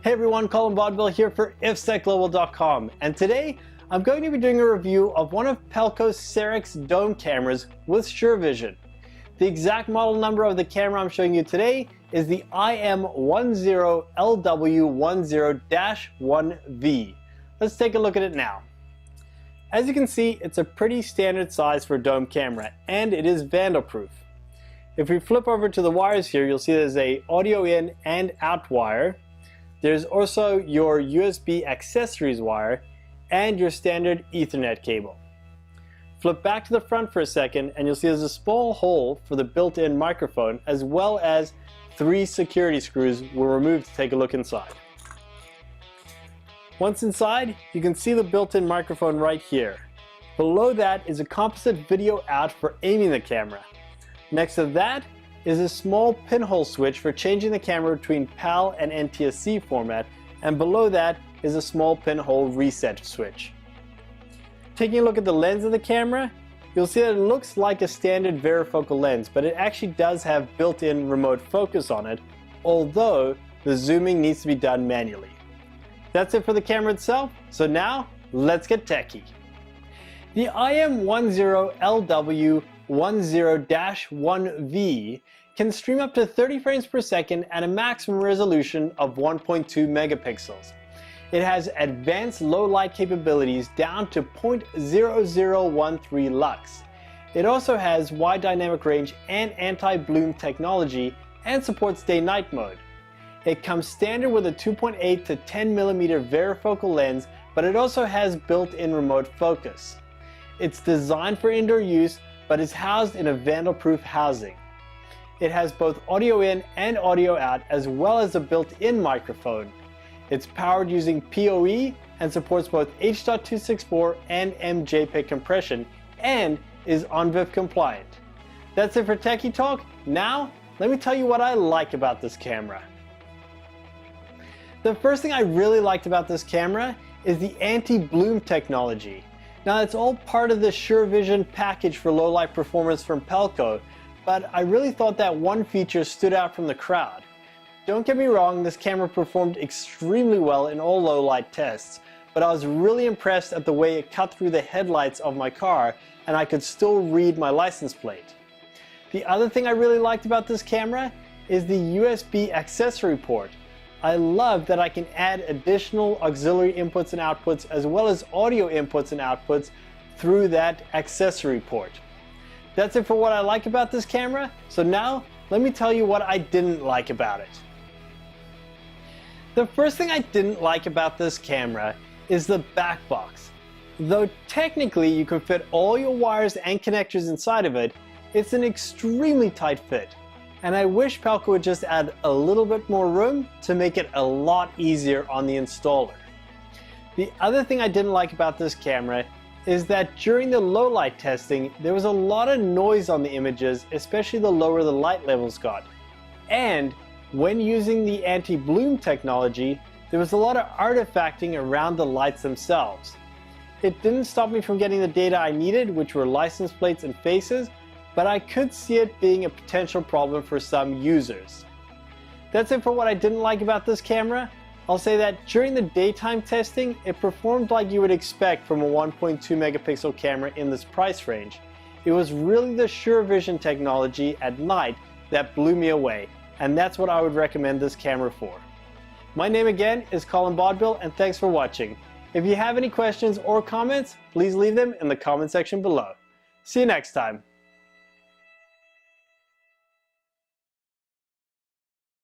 Hey everyone, Colin Vaudeville here for ifsecglobal.com, and today I'm going to be doing a review of one of Pelco's Sarix dome cameras with SureVision. The exact model number of the camera I'm showing you today is the IM10LWN Let's take a look at it now. As you can see, it's a pretty standard size for a dome camera, and it is vandal-proof. If we flip over to the wires here, you'll see there's a audio in and out wire. There's also your USB accessories wire and your standard Ethernet cable. Flip back to the front for a second and you'll see there's a small hole for the built-in microphone, as well as 3 security screws we'll remove to take a look inside. Once inside, you can see the built-in microphone right here. Below that is a composite video out for aiming the camera. Next to that is a small pinhole switch for changing the camera between PAL and NTSC format, and below that is a small pinhole reset switch. Taking a look at the lens of the camera, you'll see that it looks like a standard varifocal lens, but it actually does have built-in remote focus on it, although the zooming needs to be done manually. That's it for the camera itself, so now let's get techie. The IM10LWN can stream up to 30 frames per second at a maximum resolution of 1.2 megapixels. It has advanced low light capabilities down to 0.0013 lux. It also has wide dynamic range and anti-bloom technology and supports day-night mode. It comes standard with a 2.8 to 10mm varifocal lens, but it also has built-in remote focus. It's designed for indoor use, but is housed in a vandal-proof housing. It has both audio in and audio out, as well as a built-in microphone. It's powered using PoE and supports both H.264 and MJPEG compression, and is ONVIF compliant. That's it for Techie Talk. Now, let me tell you what I like about this camera. The first thing I really liked about this camera is the anti-bloom technology. Now, it's all part of the SureVision package for low light performance from Pelco, but I really thought that one feature stood out from the crowd. Don't get me wrong, this camera performed extremely well in all low light tests, but I was really impressed at the way it cut through the headlights of my car and I could still read my license plate. The other thing I really liked about this camera is the USB accessory port. I love that I can add additional auxiliary inputs and outputs, as well as audio inputs and outputs through that accessory port. That's it for what I like about this camera, so now let me tell you what I didn't like about it. The first thing I didn't like about this camera is the back box. Though technically you can fit all your wires and connectors inside of it, it's an extremely tight fit. And I wish Pelco would just add a little bit more room to make it a lot easier on the installer. The other thing I didn't like about this camera is that during the low light testing, there was a lot of noise on the images, especially the lower the light levels got. And when using the anti-bloom technology, there was a lot of artifacting around the lights themselves. It didn't stop me from getting the data I needed, which were license plates and faces, but I could see it being a potential problem for some users. That's it for what I didn't like about this camera. I'll say that during the daytime testing, it performed like you would expect from a 1.2 megapixel camera in this price range. It was really the SureVision technology at night that blew me away, and that's what I would recommend this camera for. My name again is Colin Vaudeville, and thanks for watching. If you have any questions or comments, please leave them in the comment section below. See you next time.